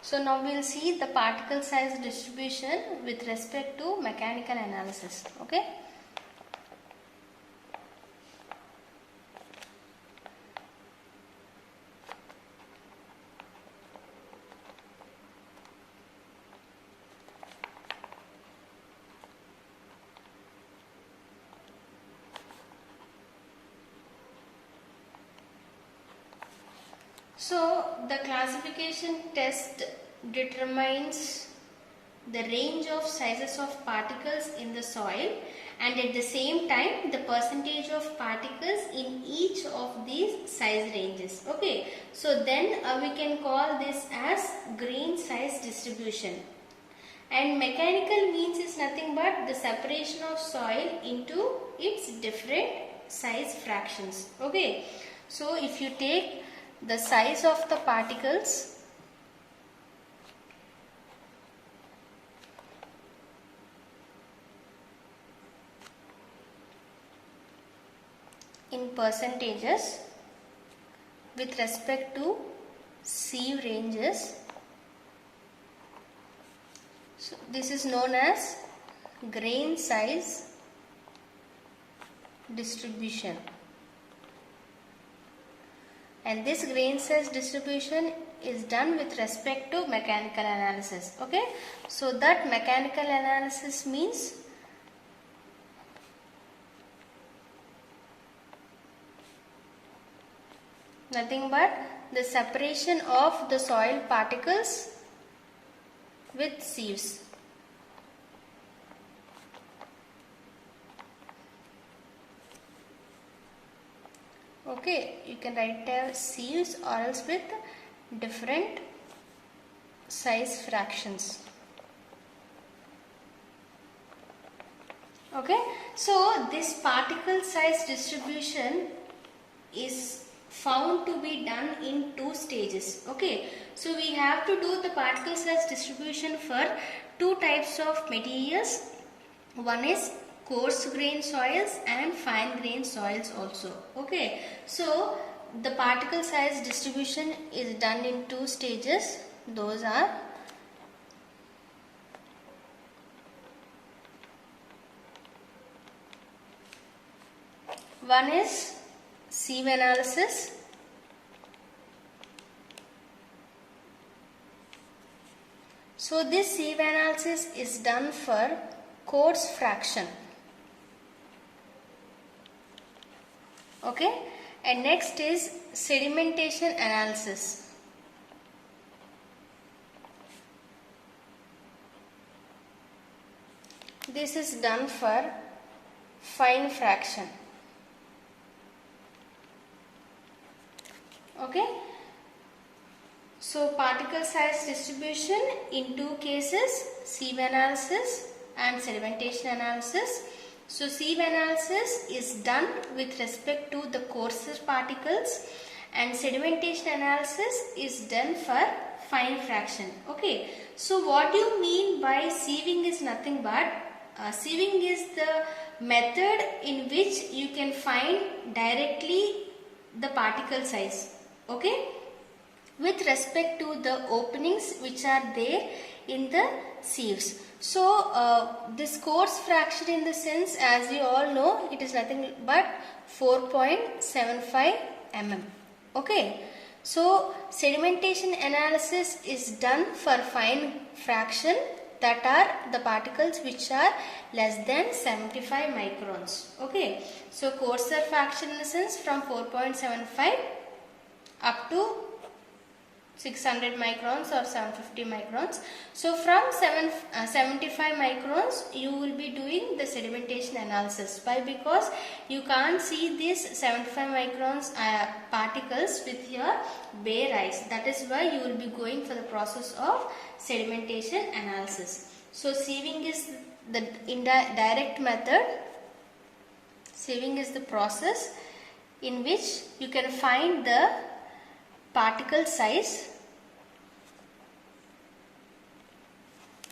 So now we will see the particle size distribution with respect to mechanical analysis. Okay. So the classification test determines the range of sizes of particles in the soil, and at the same time the percentage of particles in each of these size ranges. Okay, so then we can call this as grain size distribution. And mechanical means is nothing but the separation of soil into its different size fractions. Okay, so if you take the size of the particles in percentages with respect to sieve ranges, so this is known as grain size distribution. And this grain size distribution is done with respect to mechanical analysis. Okay, so that mechanical analysis means nothing but the separation of the soil particles with sieves. Okay, you can write sieves or else with different size fractions. Okay, so this particle size distribution is found to be done in two stages. Okay, so we have to do the particle size distribution for two types of materials. One is coarse grain soils and fine grain soils also. Okay, so the particle size distribution is done in two stages. Those are one is sieve analysis. So this sieve analysis is done for coarse fraction. Okay, and next is sedimentation analysis. This is done for fine fraction. Okay, so particle size distribution in two cases, sieve analysis and sedimentation analysis. So sieve analysis is done with respect to the coarser particles, and sedimentation analysis is done for fine fraction. Okay, so what do you mean by sieving is nothing but sieving is the method in which you can find directly the particle size. Okay, with respect to the openings which are there in the sieves. So this coarse fraction, in the sense, as you all know, it is nothing but 4.75 mm. Okay, so sedimentation analysis is done for fine fraction, that are the particles which are less than 75 microns. Okay, so coarser fraction in the sense from 4.75 up to 600 microns or 750 microns. So from 75 microns you will be doing the sedimentation analysis. Why? Because you can't see these 75 microns particles with your bare eyes. That is why you will be going for the process of sedimentation analysis. So sieving is the indirect method. Sieving is the process in which you can find the particle size.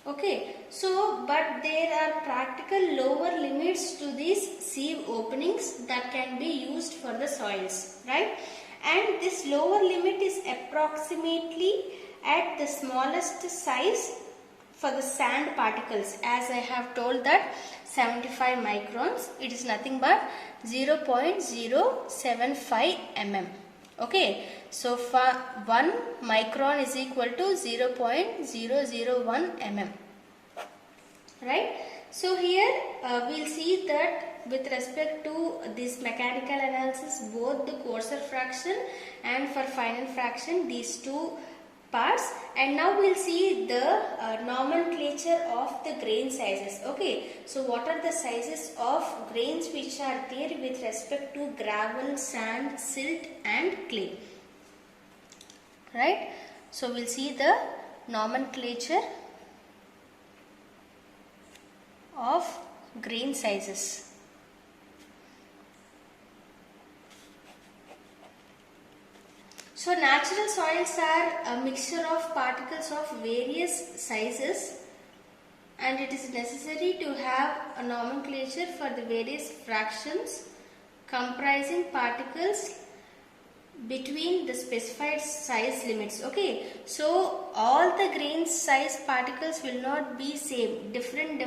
Okay, so but there are practical lower limits to these sieve openings that can be used for the soils, right? And this lower limit is approximately at the smallest size for the sand particles, as I have told that 75 microns, it is nothing but 0.075 mm. Okay, so for 1 micron is equal to 0.001 mm. Right? So here we'll see that with respect to this mechanical analysis, both the coarser fraction and for final fraction, these two parts. And now we'll see the nomenclature of the grain sizes. Okay, so what are the sizes of grains which are there with respect to gravel, sand, silt and clay? Right? So we'll see the nomenclature of grain sizes. So natural soils are a mixture of particles of various sizes, and it is necessary to have a nomenclature for the various fractions comprising particles between the specified size limits. Okay, so all the grain size particles will not be same. Different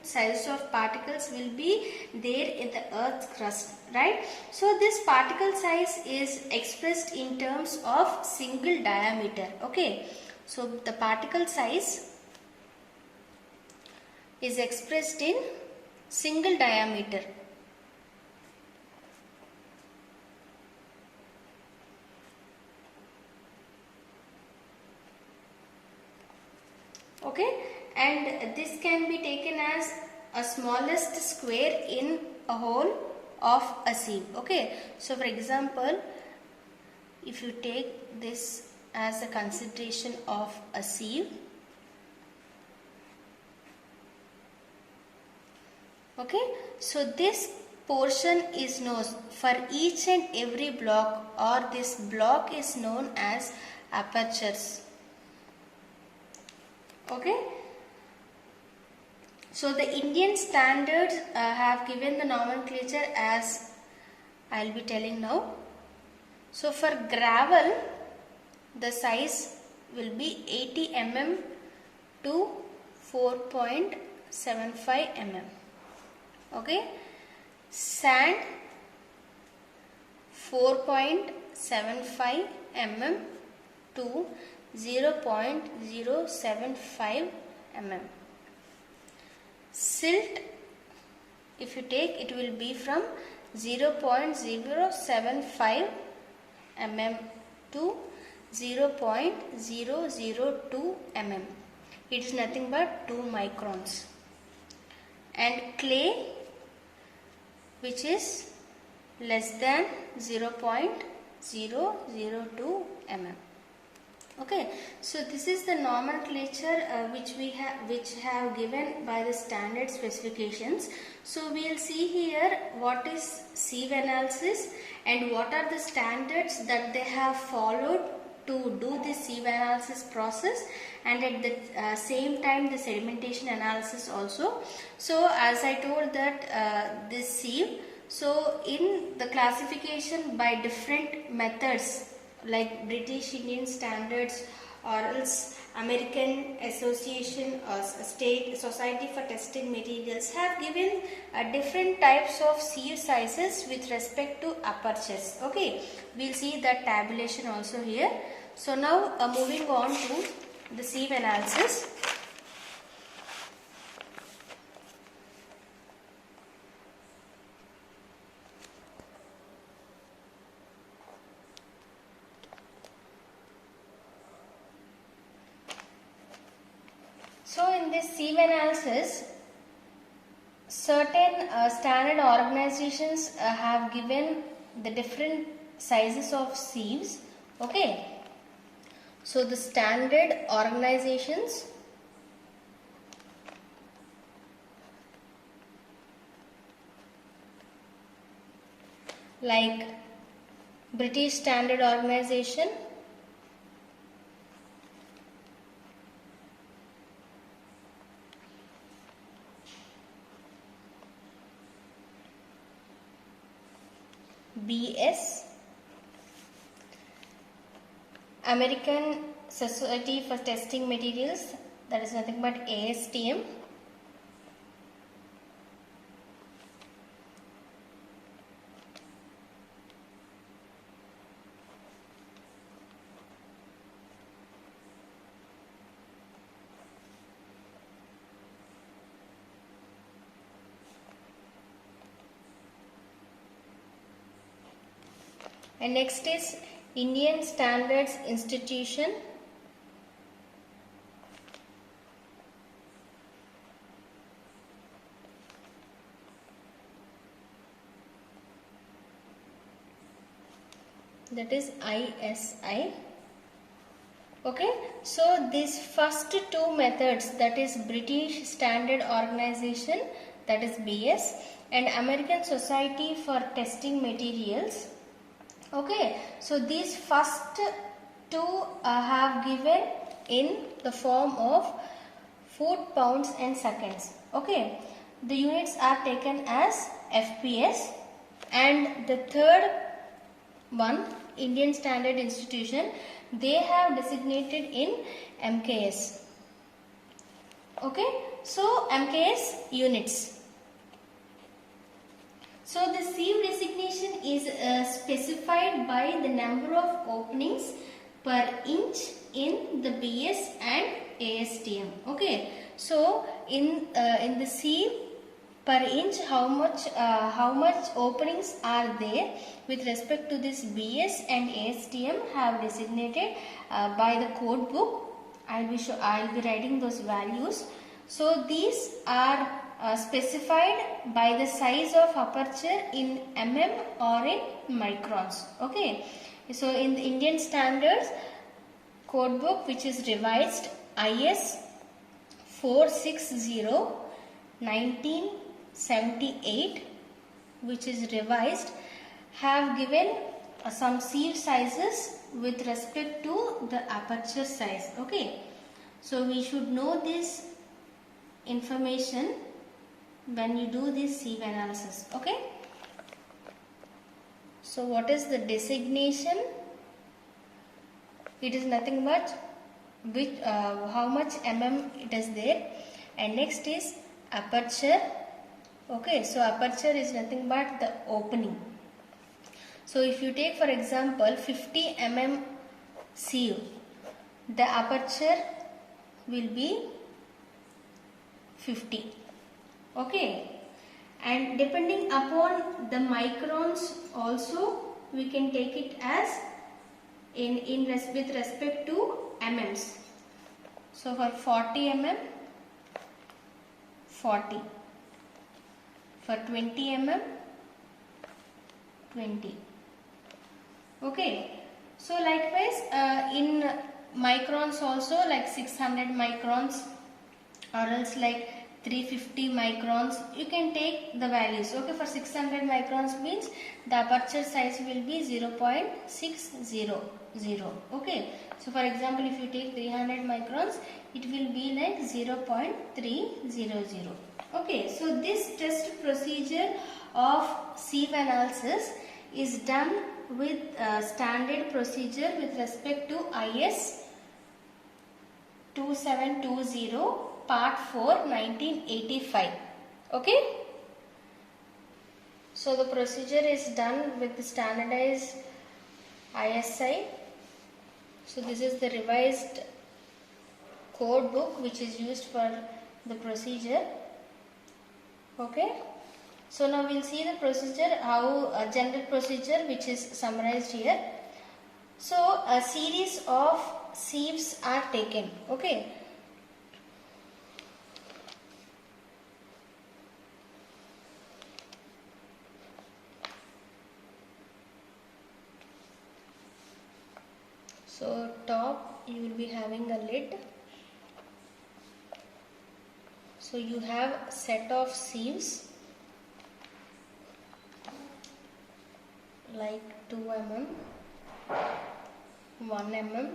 sizes of particles will be there in the earth's crust, right? So this particle size is expressed in terms of single diameter. Okay, so the particle size is expressed in single diameter. Okay, and this can be taken as a smallest square in a hole of a sieve. Okay, so for example, if you take this as a consideration of a sieve, okay, so this portion is known for each and every block, or this block is known as apertures. Okay, so the Indian standards have given the nomenclature as I will be telling now. So for gravel, the size will be 80 mm to 4.75 mm. Okay, sand 4.75 mm to 0.075 mm. Silt, if you take, it will be from 0.075 mm to 0.002 mm. It is nothing but 2 microns. And clay, which is less than 0.002 mm. Okay, so this is the nomenclature which have given by the standard specifications. So we will see here what is sieve analysis and what are the standards that they have followed to do this sieve analysis process, and at the same time the sedimentation analysis also. So as I told that this sieve, so in the classification by different methods like British Indian standards or else American Association or State Society for Testing Materials have given different types of sieve sizes with respect to apertures. Okay, we'll see that tabulation also here. So now moving on to the sieve analysis. So in this sieve analysis, certain standard organizations have given the different sizes of sieves. Okay, so the standard organizations like British Standard Organization, BS, American Society for Testing Materials, that is nothing but ASTM. And next is Indian Standards Institution. That is ISI. Okay, so these first two methods, that is British Standard Organization, that is BS, and American Society for Testing Materials. Okay, so these first two have given in the form of foot, pounds and seconds. Okay, the units are taken as FPS, and the third one, Indian Standard Institution, they have designated in MKS. Okay, so MKS units. So the sieve designation is specified by the number of openings per inch in the BS and ASTM. Okay, so in the sieve per inch, how much openings are there with respect to this BS and ASTM have designated by the code book. I'll be writing those values. So these are specified by the size of aperture in mm or in microns. Okay, so in the Indian Standards code book, which is revised IS 460 1978, which is revised, have given some sieve sizes with respect to the aperture size. Okay, so we should know this information when you do this sieve analysis. Okay, so what is the designation? It is nothing but how much mm it is there, and next is aperture. Okay, so aperture is nothing but the opening. So if you take for example 50 mm sieve, the aperture will be 50. Okay, and depending upon the microns also we can take it as with respect to mms. So for 40 mm 40, for 20 mm 20. Okay, so likewise in microns also, like 600 microns or else like 350 microns, you can take the values. Okay, for 600 microns means the aperture size will be 0.600. Okay, so for example if you take 300 microns, it will be like 0.300. Okay, so this test procedure of sieve analysis is done with standard procedure with respect to IS 2720 part 4 1985. Okay, so the procedure is done with the standardized ISI. So this is the revised code book which is used for the procedure. Okay, so now we'll see the procedure, how a general procedure which is summarized here. So a series of sieves are taken. Okay, so top you will be having a lid. So you have a set of sieves like 2 mm, 1 mm,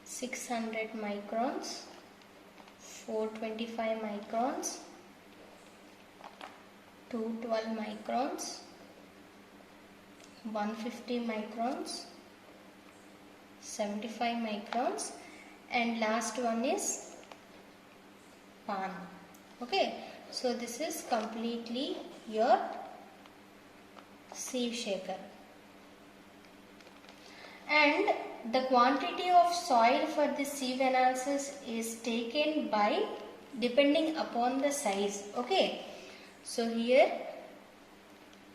600 microns, 425 microns, 212 microns, 150 microns, 75 microns, and last one is pan. Okay, so this is completely your sieve shaker. And the quantity of soil for this sieve analysis is taken by depending upon the size. Okay, so here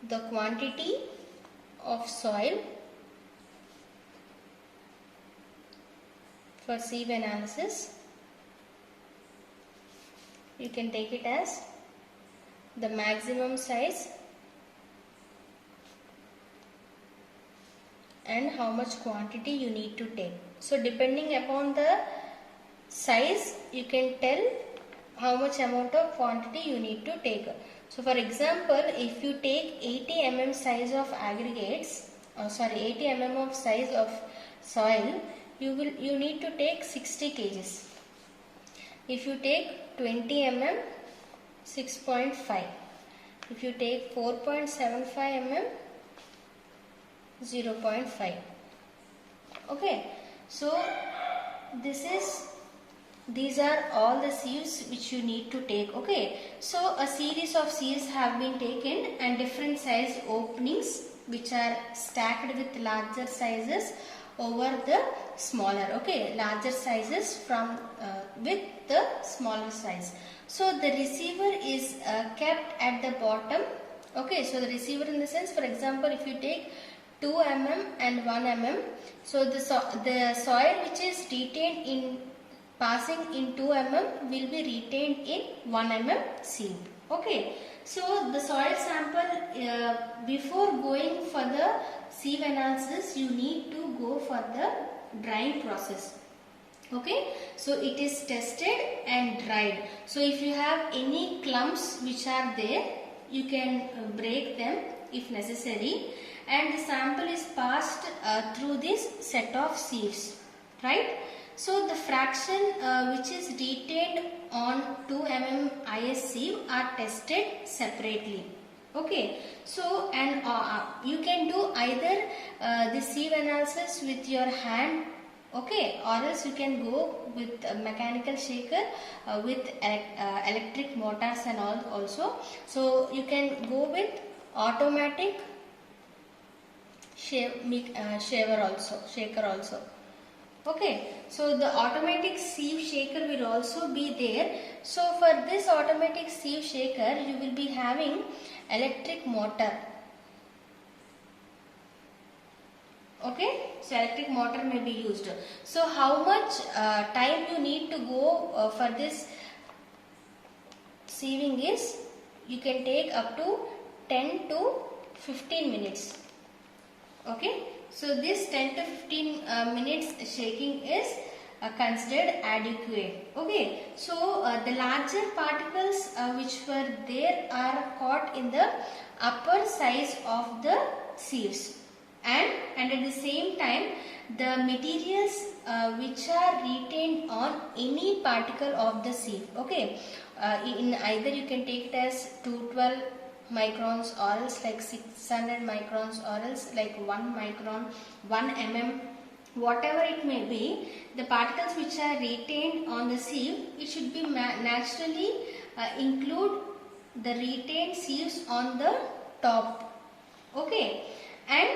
the quantity of soil for sieve analysis, you can take it as the maximum size and how much quantity you need to take. So depending upon the size, you can tell how much amount of quantity you need to take. So for example, if you take 80 mm size of aggregates, 80 mm of size of soil, you need to take 60 kgs. If you take 20 mm, 6.5. If you take 4.75 mm, 0.5. Okay, so these are all the sieves which you need to take. Okay, so a series of sieves have been taken and different size openings which are stacked with larger sizes over the smaller. Okay, larger sizes from with the smaller size. So the receiver is kept at the bottom. Okay, so the receiver in the sense, for example, if you take 2 mm and 1 mm, so the soil which is retained in passing in 2 mm will be retained in 1 mm sieve. Okay, so the soil sample, before going for the sieve analysis, you need to go for the drying process. Okay, so it is tested and dried. So if you have any clumps which are there, you can break them if necessary, and the sample is passed through this set of sieves, right? So the fraction which is retained on 2 mm IS sieve are tested separately. Okay, so and you can do either the sieve analysis with your hand, okay, or else you can go with a mechanical shaker with electric motors and all also. So you can go with automatic shaker also. Okay, so the automatic sieve shaker will also be there. So for this automatic sieve shaker, you will be having electric motor. Okay, so electric motor may be used. So how much time you need to go for this sieving is, you can take up to 10 to 15 minutes. Okay, so this 10 to 15 minutes shaking is considered adequate. Okay, so the larger particles which were there are caught in the upper size of the sieves, and at the same time the materials which are retained on any particle of the sieve. Okay, in either you can take it as 212 microns or else like 600 microns or else like 1 micron, 1 mm, whatever it may be, the particles which are retained on the sieve, it should be naturally include the retained sieves on the top. Okay, and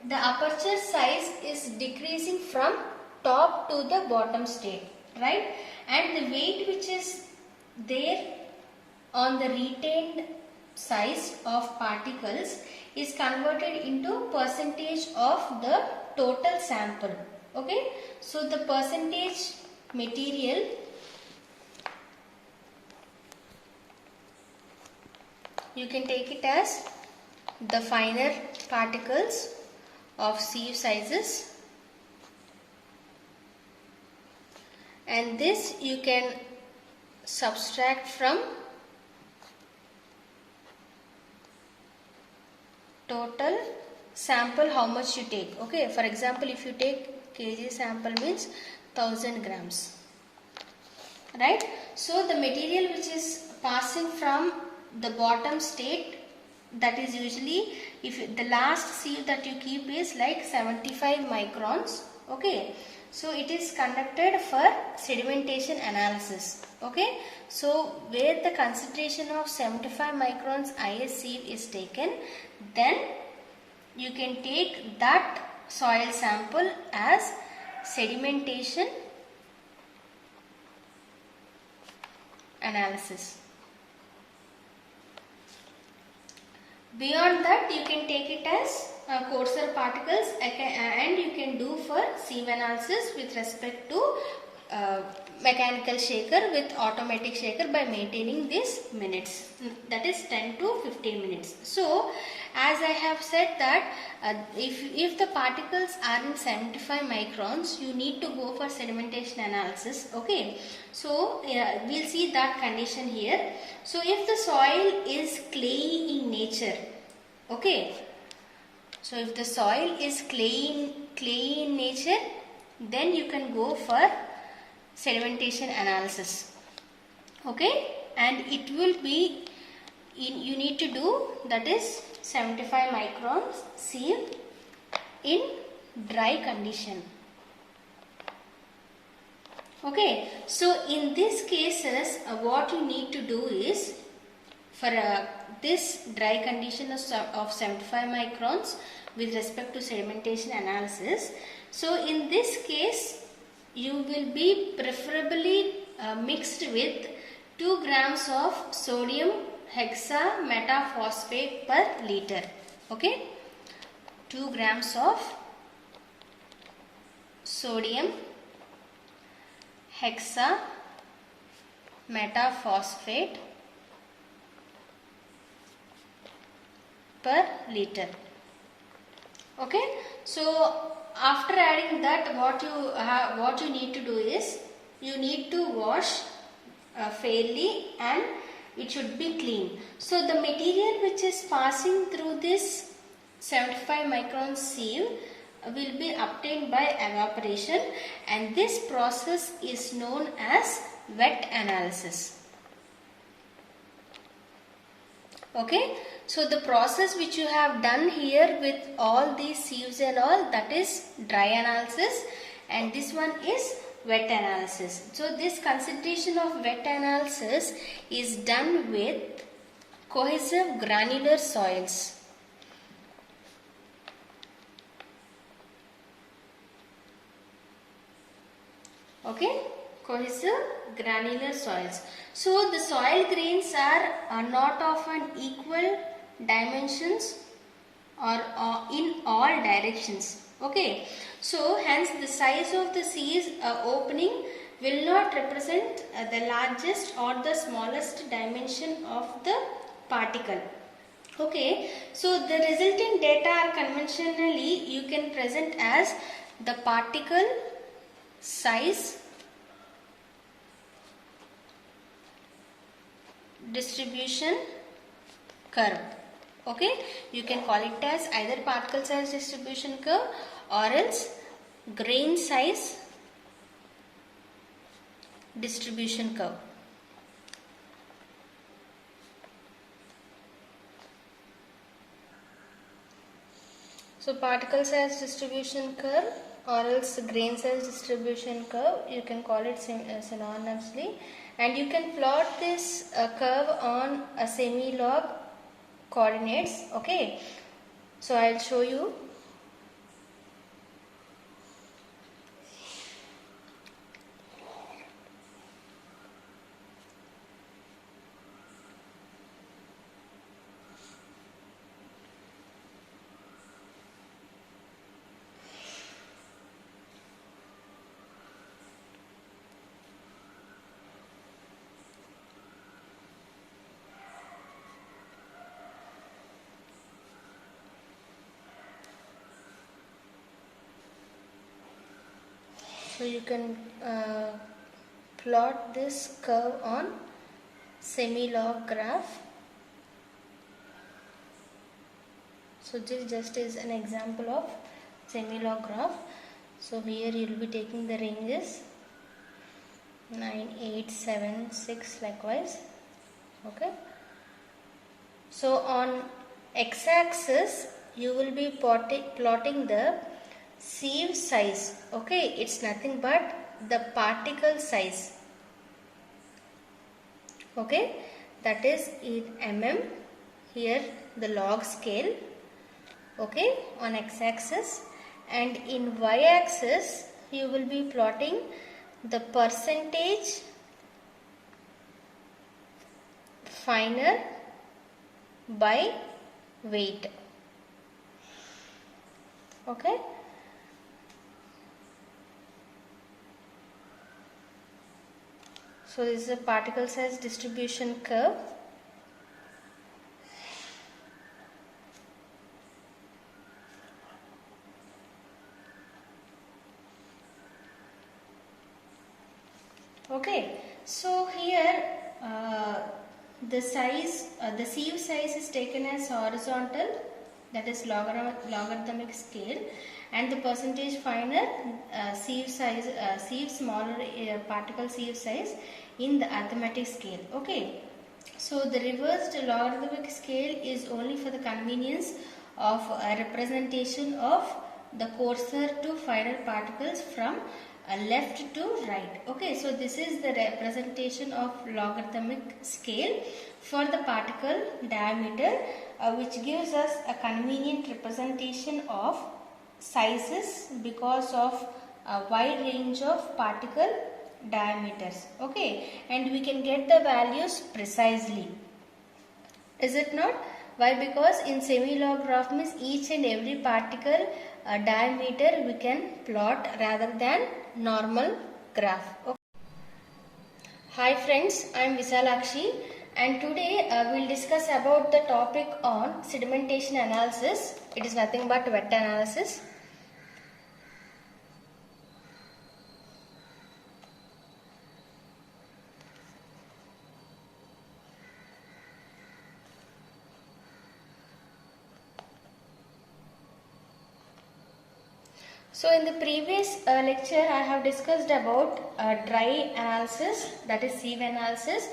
the aperture size is decreasing from top to the bottom state, right? And the weight which is there on the retained size of particles is converted into percentage of the total sample. Okay, so the percentage material you can take it as the finer particles of sieve sizes, and this you can subtract from total sample how much you take. Okay, for example, if you take kg sample means 1000 grams, right? So the material which is passing from the bottom state, that is usually, if the last sieve that you keep is like 75 microns, Okay, so it is conducted for sedimentation analysis. Okay, so where the concentration of 75 microns IS sieve is taken, then you can take that soil sample as sedimentation analysis. Beyond that, you can take it as coarser particles, and you can do for sieve analysis with respect to mechanical shaker with automatic shaker by maintaining these minutes, that is 10 to 15 minutes. So as I have said that if the particles are in 75 microns, you need to go for sedimentation analysis. Okay, so we'll see that condition here. So if the soil is clayey in nature, okay, so if the soil is clayey in nature, then you can go for sedimentation analysis. Okay, and it will be you need to do, that is 75 microns sieve in dry condition. Okay, so in these cases what you need to do is, for this dry condition of 75 microns with respect to sedimentation analysis, so in this case you will be preferably mixed with 2 grams of sodium hexametaphosphate per liter. Okay, 2 grams of sodium hexametaphosphate per liter. Okay, so after adding that, what you need to do is, you need to wash fairly and it should be clean. So the material which is passing through this 75 micron sieve will be obtained by evaporation, and this process is known as wet analysis. Okay, so the process which you have done here with all these sieves and all, that is dry analysis, and this one is wet analysis. So this concentration of wet analysis is done with cohesive granular soils. Okay, cohesive granular soils. So the soil grains are not of an equal dimensions or in all directions. Okay, so hence the size of the sieve opening will not represent the largest or the smallest dimension of the particle. Okay, so the resulting data are conventionally you can present as the particle size distribution curve. Okay, you can call it as either particle size distribution curve or else grain size distribution curve. So particle size distribution curve or else grain size distribution curve, you can call it synonymously, and you can plot this curve on a semi-log coordinates. Okay, so I'll show you. So you can plot this curve on semi-log graph. So this just is an example of semi-log graph. So here you will be taking the ranges 9, 8, 7, 6 likewise. Okay. So on x-axis you will be plotting the sieve size. Okay, it's nothing but the particle size. Okay, that is in mm. Here the log scale. Okay, on x-axis, and in y-axis you will be plotting the percentage finer by weight. Okay, so this is a particle size distribution curve. Okay, so here the sieve size is taken as horizontal, that is logarithmic scale, and the percentage finer sieve smaller particle sieve size in the arithmetic scale. Okay, so the reversed logarithmic scale is only for the convenience of a representation of the coarser to finer particles from left to right. Okay, so this is the representation of logarithmic scale for the particle diameter, which gives us a convenient representation of sizes because of a wide range of particle diameters. Okay, and we can get the values precisely. Is it not? Why? Because in semi-log graph means each and every particle diameter we can plot rather than normal graph. Okay. Hi friends, I am Visalakshi, and today we will discuss about the topic on sedimentation analysis. It is nothing but wet analysis. So in the previous lecture I have discussed about dry analysis, that is sieve analysis,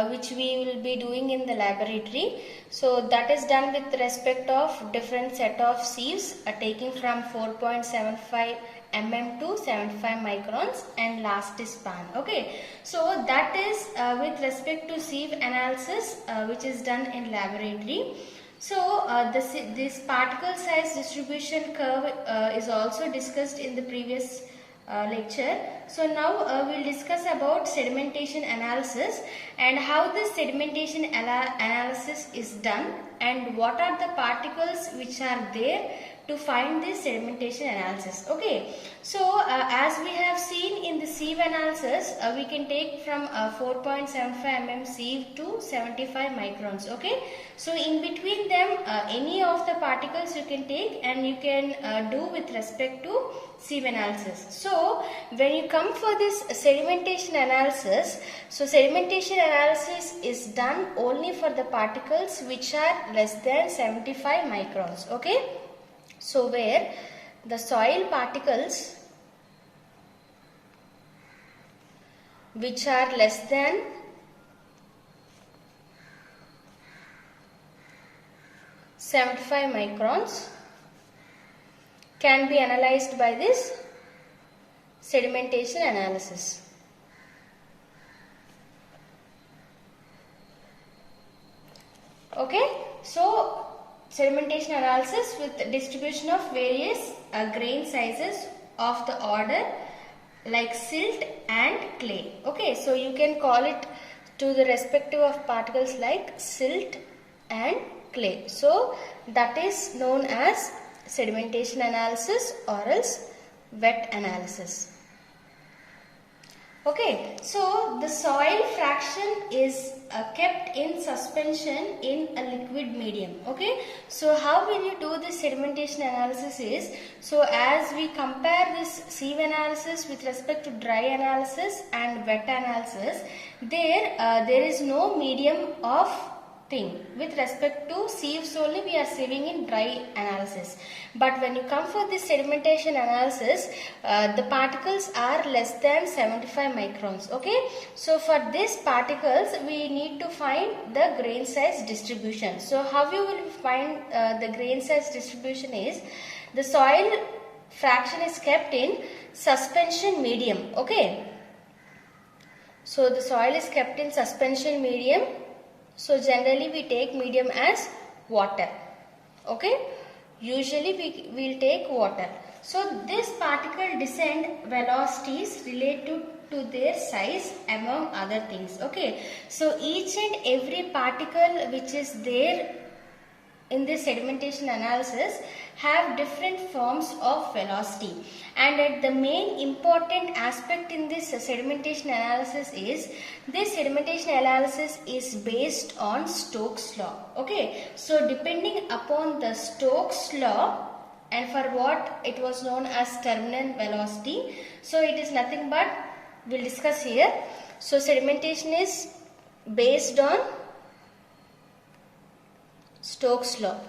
which we will be doing in the laboratory. So that is done with respect of different set of sieves taking from 4.75 mm to 75 microns and last span. Okay, so that is with respect to sieve analysis which is done in laboratory. So this particle size distribution curve is also discussed in the previous lecture. So now we will discuss about sedimentation analysis and how this sedimentation analysis is done and what are the particles which are there to find this sedimentation analysis. Okay, so as we have seen in the sieve analysis, we can take from 4.75 mm sieve to 75 microns. Okay, so in between them any of the particles you can take and you can do with respect to sieve analysis. So when you come for this sedimentation analysis, so sedimentation analysis is done only for the particles which are less than 75 microns. Okay, so where the soil particles which are less than 75 microns can be analyzed by this sedimentation analysis. Okay, so sedimentation analysis with distribution of various grain sizes of the order like silt and clay. Okay, so you can call it to the respective of particles like silt and clay. So that is known as sedimentation analysis or else wet analysis. Okay, so the soil fraction is kept in suspension in a liquid medium. Okay, so how will you do this sedimentation analysis is, so as we compare this sieve analysis with respect to dry analysis and wet analysis, there is no medium of thing. With respect to sieves only we are sieving in dry analysis, but when you come for this sedimentation analysis, the particles are less than 75 microns. Okay, so for these particles we need to find the grain size distribution. So how you will find the grain size distribution is, the soil fraction is kept in suspension medium. Okay. So the soil is kept in suspension medium. So generally we take medium as water. Okay. Usually we will take water. So this particle descent velocities related to their size among other things. Okay. So each and every particle which is there in this sedimentation analysis have different forms of velocity, and the main important aspect in this sedimentation analysis is this sedimentation analysis is based on Stokes law. Okay, so depending upon the Stokes law, and for what it was known as terminal velocity, so it is nothing but we'll discuss here. So sedimentation is based on Stokes law.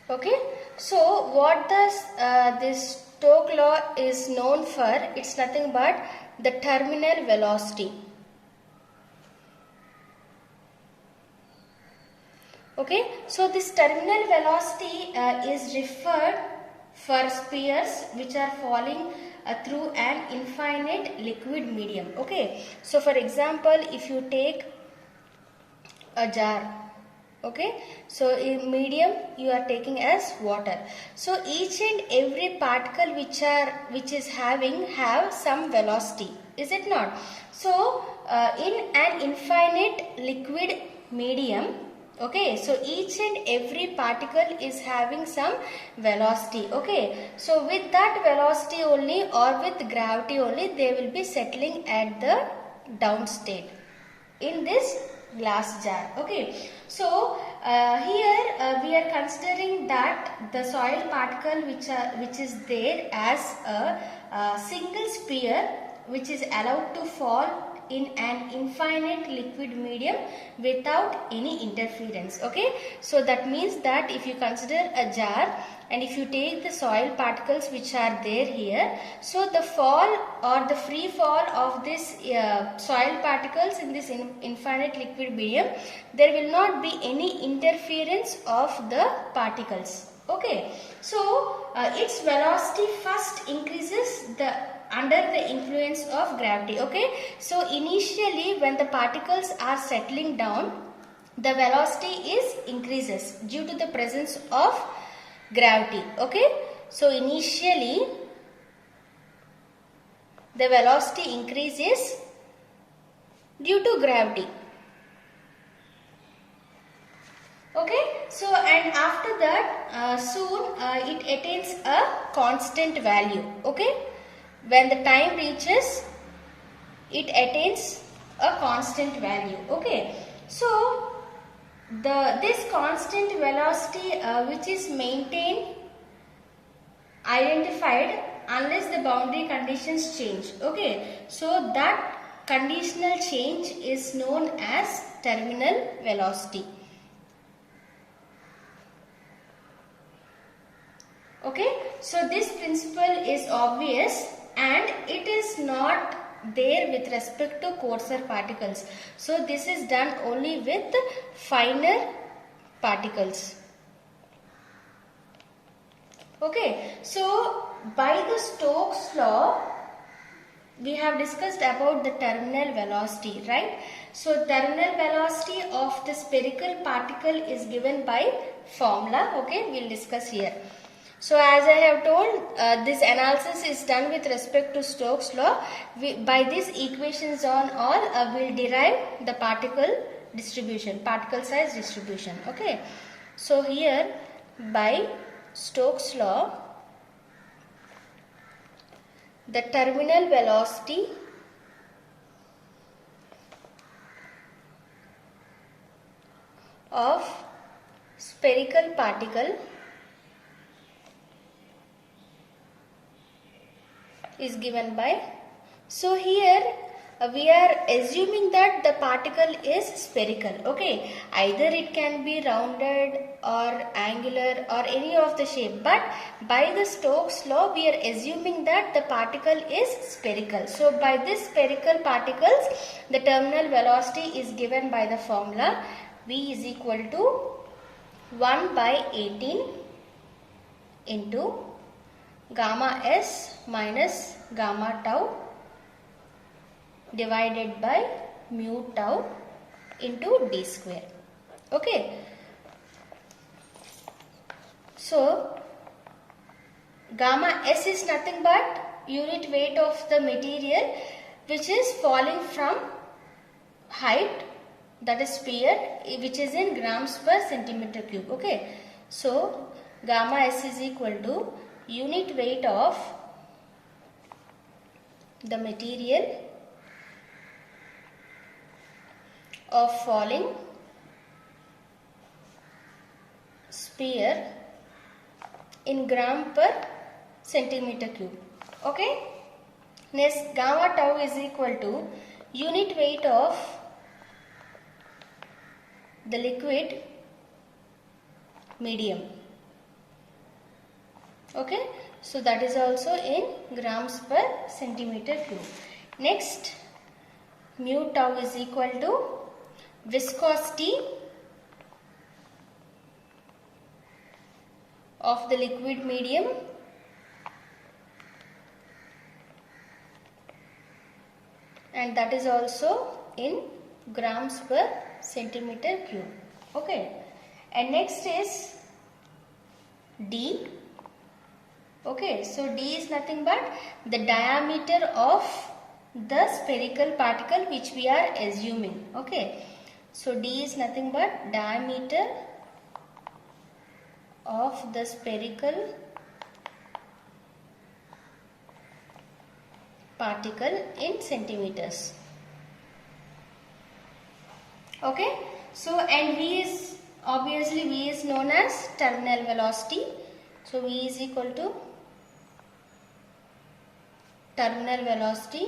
Okay, so what does this Stokes law is known for? It's nothing but the terminal velocity. Okay, so this terminal velocity is referred for spheres which are falling through an infinite liquid medium. Okay, so for example, if you take a jar, okay, so in medium you are taking as water. So each and every particle which is have some velocity, is it not? So in an infinite liquid medium, okay, so each and every particle is having some velocity. Okay, so with that velocity only or with gravity only, they will be settling at the down state in this glass jar. Okay, so here we are considering that the soil particle which is there as a single sphere which is allowed to fall in an infinite liquid medium without any interference. Okay, so that means that if you consider a jar and if you take the soil particles which are there here, so the fall or the free fall of this soil particles in this infinite liquid medium, there will not be any interference of the particles. Okay, so its velocity first increases under the influence of gravity. Okay, so initially when the particles are settling down, the velocity is increases due to the presence of gravity. Okay, so initially the velocity increases due to gravity. Okay, so and after that soon it attains a constant value. Okay, when the time reaches, it attains a constant value. Okay, so this constant velocity which is maintained, identified unless the boundary conditions change. Okay, so that conditional change is known as terminal velocity. Okay, so this principle is obvious and it is not there with respect to coarser particles. So this is done only with finer particles. Okay, so by the Stokes law, we have discussed about the terminal velocity, right? So terminal velocity of the spherical particle is given by formula. Okay, we will discuss here. So as I have told, this analysis is done with respect to Stokes law. By these equations on all, we will derive the particle distribution, particle size distribution. Okay. So here by Stokes law, the terminal velocity of spherical particle is given by, so here we are assuming that the particle is spherical. Okay, either it can be rounded or angular or any of the shape, but by the Stokes law we are assuming that the particle is spherical. So by this spherical particles, the terminal velocity is given by the formula V is equal to 1 by 18 into gamma s minus gamma tau divided by mu tau into d square. Okay. So gamma s is nothing but unit weight of the material which is falling from height, that is sphere, which is in grams per centimeter cube. Okay. So gamma s is equal to unit weight of the material of falling sphere in gram per centimeter cube. Okay. Next, gamma tau is equal to unit weight of the liquid medium. Okay. So that is also in grams per centimeter cube. Next, mu tau is equal to viscosity of the liquid medium and that is also in grams per centimeter cube. Okay. And next is d. Okay. So d is nothing but the diameter of the spherical particle which we are assuming. Okay. So d is nothing but diameter of the spherical particle in centimeters. Okay. So and V is obviously V is known as terminal velocity. So V is equal to terminal velocity.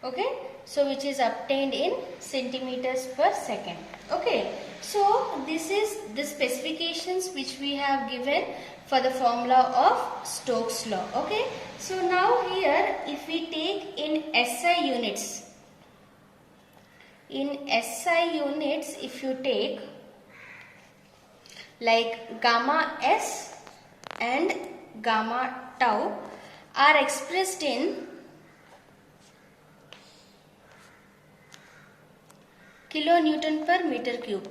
Okay. So which is obtained in centimeters per second. Okay. So this is the specifications which we have given for the formula of Stokes law. Okay. So now here if we take in SI units, if you take like gamma s and gamma tau are expressed in kilonewton per meter cube.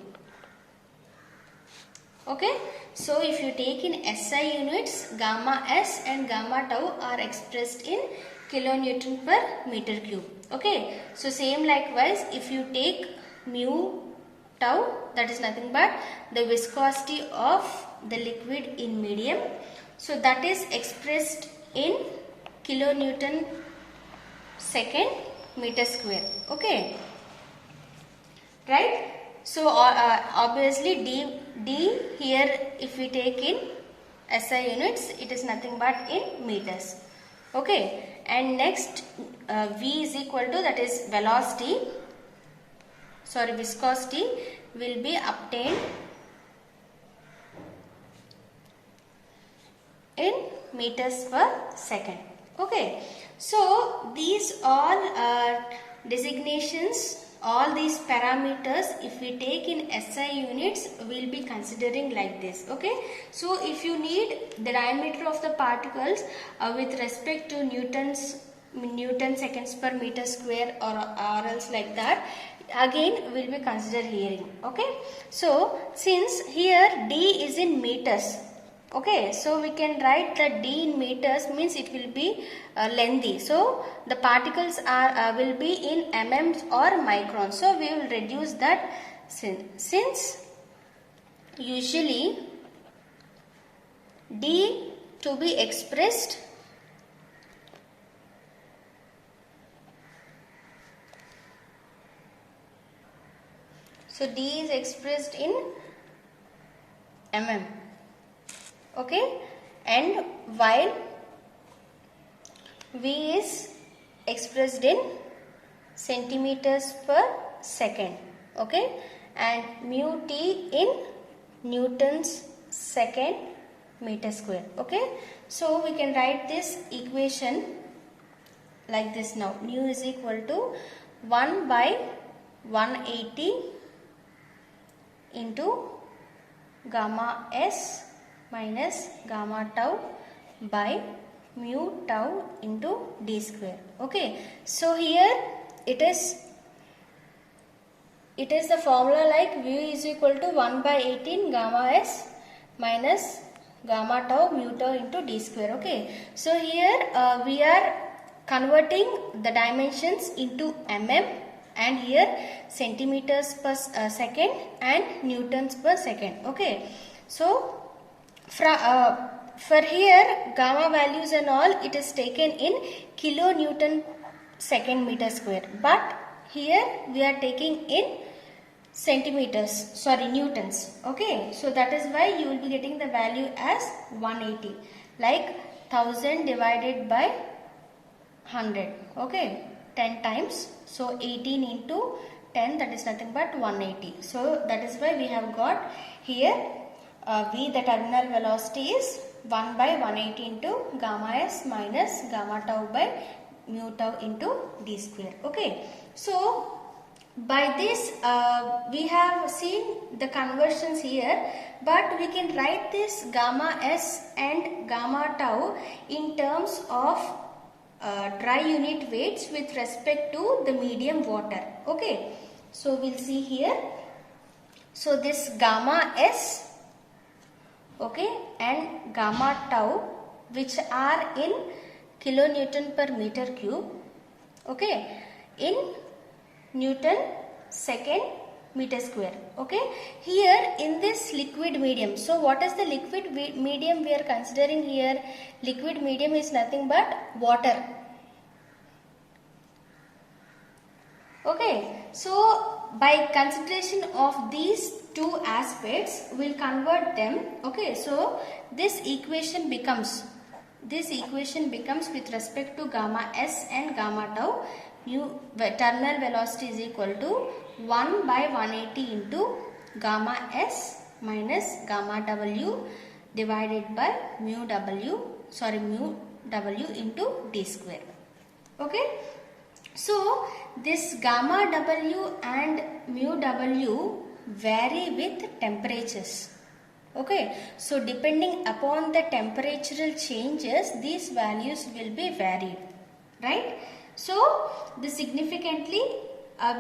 Okay. So if you take in SI units, gamma s and gamma tau are expressed in kilonewton per meter cube. Okay. So same likewise if you take mu tau, that is nothing but the viscosity of the liquid in medium. So that is expressed in kilonewton second meter square. Okay. Right. So obviously d here if we take in SI units, it is nothing but in meters. Okay. And next V is equal to, that is viscosity will be obtained in meters per second. Okay. So these all designations, all these parameters if we take in SI units we will be considering like this. Okay. So if you need the diameter of the particles with respect to Newton seconds per meter square or else like that, again we will be consider here. Okay. So since here d is in meters, okay, so we can write that d in meters means it will be lengthy. So the particles are will be in mm or microns. So we will reduce that since usually d to be expressed so d is expressed in mm. Okay, and while V is expressed in centimeters per second, okay, and mu t in newtons second meter square, okay. So we can write this equation like this now. Mu is equal to 1 by 180 into gamma s minus gamma tau by mu tau into d square, okay. So here it is the formula like mu is equal to 1 by 18 gamma s minus gamma tau mu tau into d square, okay. So here we are converting the dimensions into mm, and here centimeters per second and newtons per second, okay. So for here gamma values and all, it is taken in kilonewton second meter square, but here we are taking in newtons, okay. So that is why you will be getting the value as 180, like 1000 divided by 100, okay, 10 times. So 18 into 10, that is nothing but 180. So that is why we have got here V, the terminal velocity, is 1 by 180 into gamma s minus gamma tau by mu tau into d square, okay. So by this we have seen the conversions here, but we can write this gamma s and gamma tau in terms of dry unit weights with respect to the medium water, okay. So we'll see here. So this gamma s, okay, and gamma tau, which are in kilonewton per meter cube, okay, in newton second meter square, okay. Here in this liquid medium, so what is the liquid medium we are considering here? Liquid medium is nothing but water, okay. So by consideration of these two aspects, we'll convert them, okay. So this equation becomes with respect to gamma s and gamma tau, terminal velocity is equal to 1 by 180 into gamma s minus gamma w divided by mu w into d square, okay. So this gamma w and mu w vary with temperatures, okay. So depending upon the temperatural changes, these values will be varied, right? So this significantly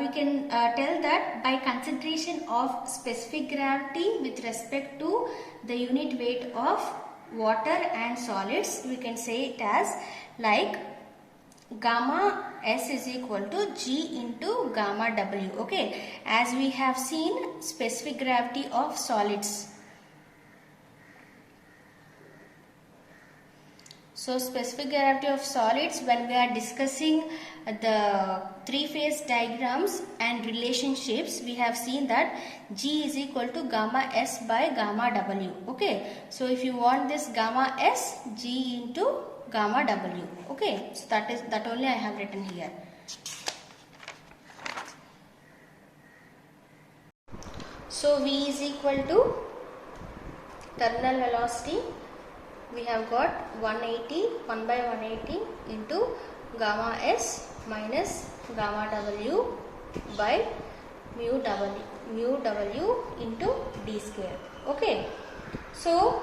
we can tell that by consideration of specific gravity with respect to the unit weight of water and solids, we can say it as like gamma s is equal to g into gamma w, okay, as we have seen specific gravity of solids. So specific gravity of solids, when we are discussing the three-phase diagrams and relationships, we have seen that G is equal to gamma S by gamma W, okay. So if you want this gamma S, G into gamma W, okay. So that only I have written here. So V is equal to terminal velocity, we have got 1 by 180 into gamma s minus gamma w by mu w into d square, okay. So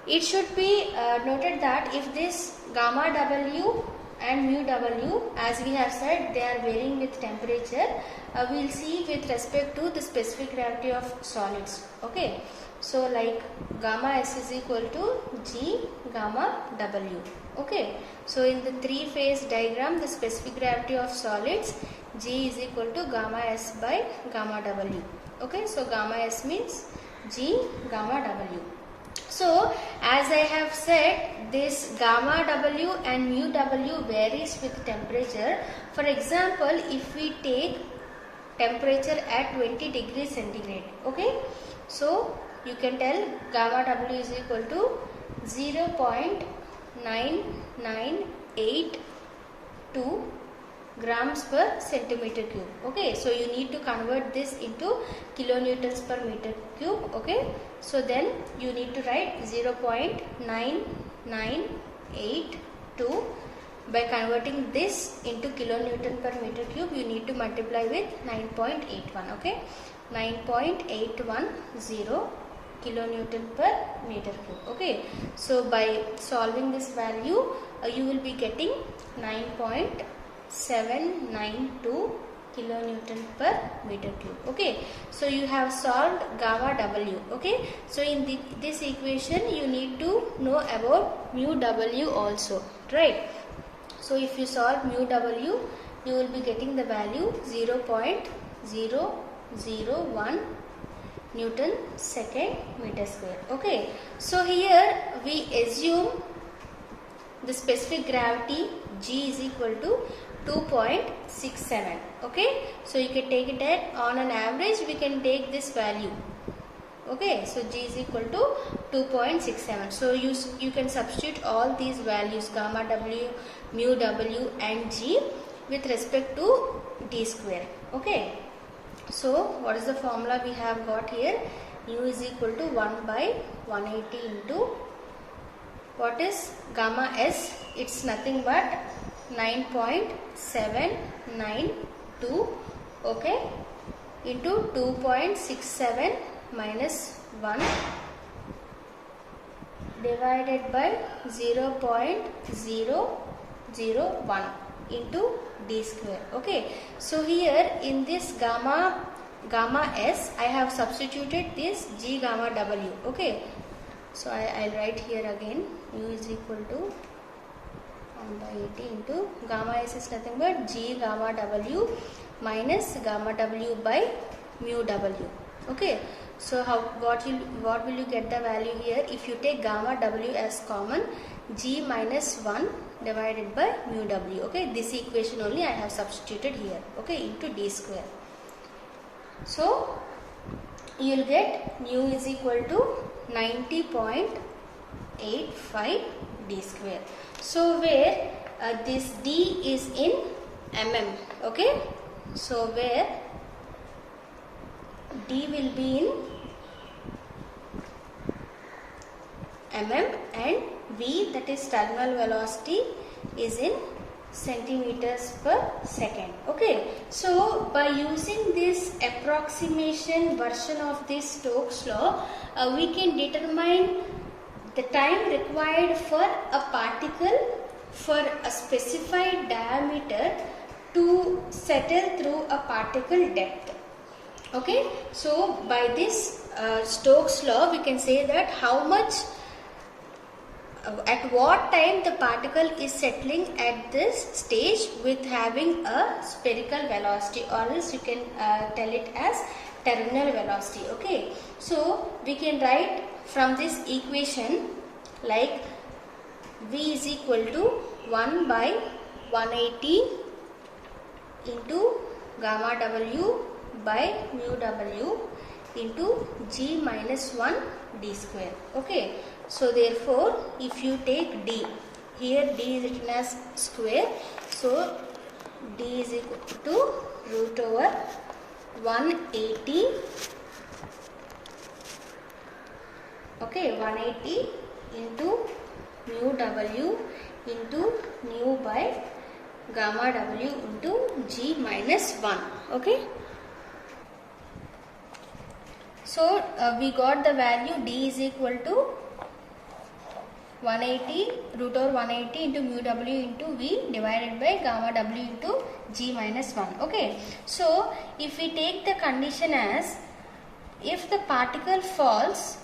it should be noted that if this gamma w and mu w, as we have said, they are varying with temperature, we will see with respect to the specific gravity of solids, okay. So like gamma s is equal to g gamma w, okay. So in the three-phase diagram, the specific gravity of solids, g is equal to gamma s by gamma w, okay. So gamma s means g gamma w. So as I have said, this gamma w and mu w varies with temperature. For example, if we take temperature at 20 degrees centigrade, okay. So you can tell gamma w is equal to 0.9982 grams per centimeter cube. Okay, so you need to convert this into kilonewtons per meter cube. Okay, so then you need to write 0.9982. By converting this into kilonewton per meter cube, you need to multiply with 9.81. Okay, 9.810 kilonewton per meter cube. Okay, so by solving this value, you will be getting 9.792 kilonewton per meter cube. Okay, so you have solved gamma W. Okay, so in this equation you need to know about mu W also, right? So if you solve mu W, you will be getting the value 0.001 Newton second meter square. Okay, so here we assume the specific gravity G is equal to 2.67. Okay, so you can take it at, on an average we can take this value. Okay, so G is equal to 2.67. So you can substitute all these values, gamma W, mu W and G, with respect to D square. Okay, so what is the formula we have got here? U is equal to 1 by 180 into, what is gamma S? It's nothing but 9.792, okay, into 2.67 minus 1 divided by 0.001 into D square. Okay, so here in this gamma S, I have substituted this G gamma W. Okay, so I'll write here again, U is equal to 1 by 80 into gamma S is nothing but G gamma W minus gamma W by mu W. Okay, so what will you get the value here? If you take gamma W as common, G minus 1 divided by mu W. Okay, this equation only I have substituted here. Okay, into D square. So you will get mu is equal to 90.85 D square. So where this D is in mm. Okay, so where D will be in mm and V, that is terminal velocity, is in centimeters per second. Okay, so by using this approximation version of this Stokes law, we can determine the time required for a particle for a specified diameter to settle through a particle depth. Okay, so by this Stokes law, we can say that how much, at what time the particle is settling at this stage with having a spherical velocity, or else you can tell it as terminal velocity. Okay, so we can write from this equation like V is equal to 1 by 180 into gamma W by mu W into G minus 1 D square. Okay, so therefore if you take D, here D is written as square, so D is equal to root over 180, okay, 180 into mu W into mu by gamma W into G minus 1. Okay, so we got the value D is equal to 180 root over 180 into mu W into V divided by gamma W into G minus 1. Okay, so if we take the condition as, if the particle falls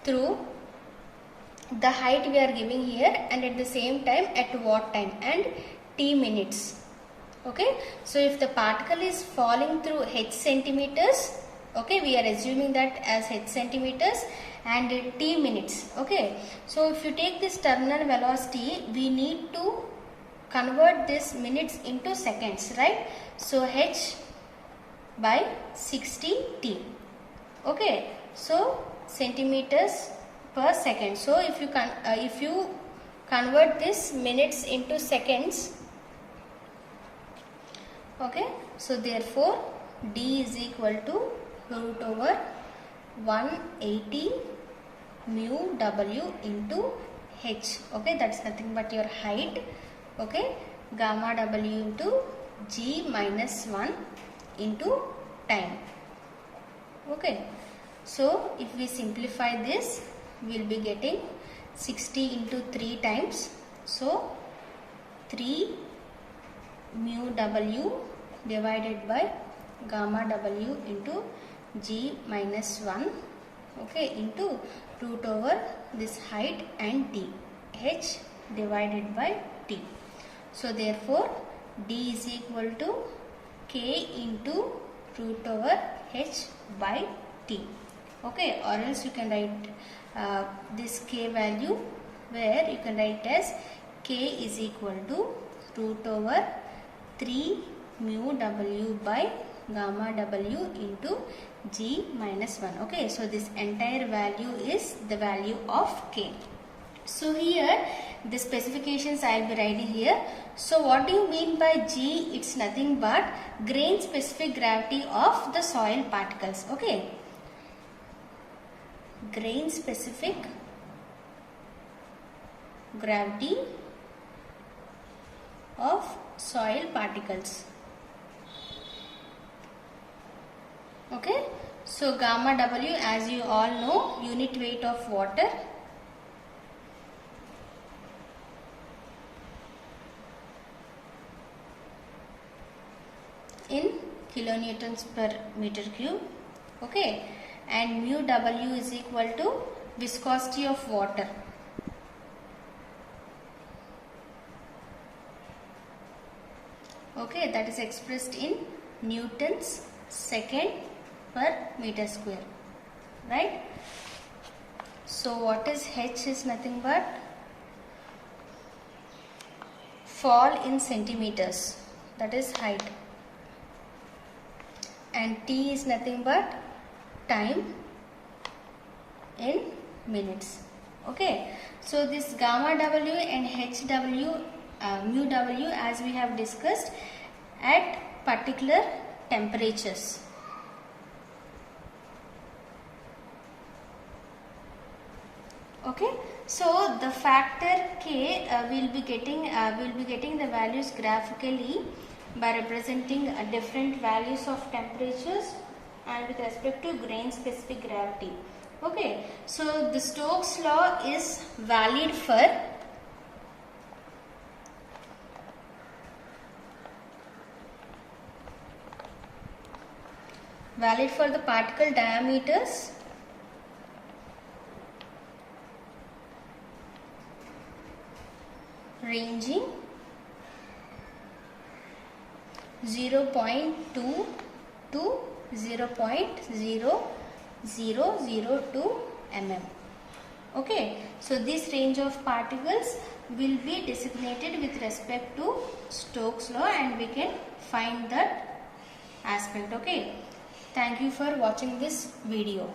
through the height we are giving here, and at the same time at what time, and t minutes. Okay, so if the particle is falling through h centimeters, okay, we are assuming that as h centimeters, and t minutes. Okay, so if you take this terminal velocity, we need to convert this minutes into seconds, right? So h by 60t. Okay, so centimeters per second. So if you convert this minutes into seconds. Okay, so therefore d is equal to root over 180 mu w into h. Okay, that's nothing but your height. Okay, gamma w into g minus 1 into time. Okay, so if we simplify this, we will be getting 60 into 3 times. So 3 mu w divided by gamma w into g minus 1, okay, into root over this height and t, h divided by t. So therefore d is equal to k into root over h by t. Okay, or else you can write this k value, where you can write as k is equal to root over 3 mu w by gamma w into g minus 1. Okay, so this entire value is the value of k. So here the specifications I will be writing here. So what do you mean by g? It's nothing but grain specific gravity of the soil particles. Okay, grain specific gravity of soil particles. Okay, so gamma w, as you all know, unit weight of water. In kilonewtons per meter cube. Okay, and mu w is equal to viscosity of water. Okay, that is expressed in newtons second per meter square, right? So what is h is nothing but fall in centimeters, that is height, and t is nothing but time in minutes. Okay, so this gamma w and h w, mu w, as we have discussed, at particular temperatures. Okay, so the factor k will be getting the values graphically by representing different values of temperatures and with respect to grain specific gravity. Okay, so the Stokes law is valid for the particle diameters ranging 0.2 to 0.0002 mm. Okay, so this range of particles will be designated with respect to Stokes law, and we can find that aspect. Okay, thank you for watching this video.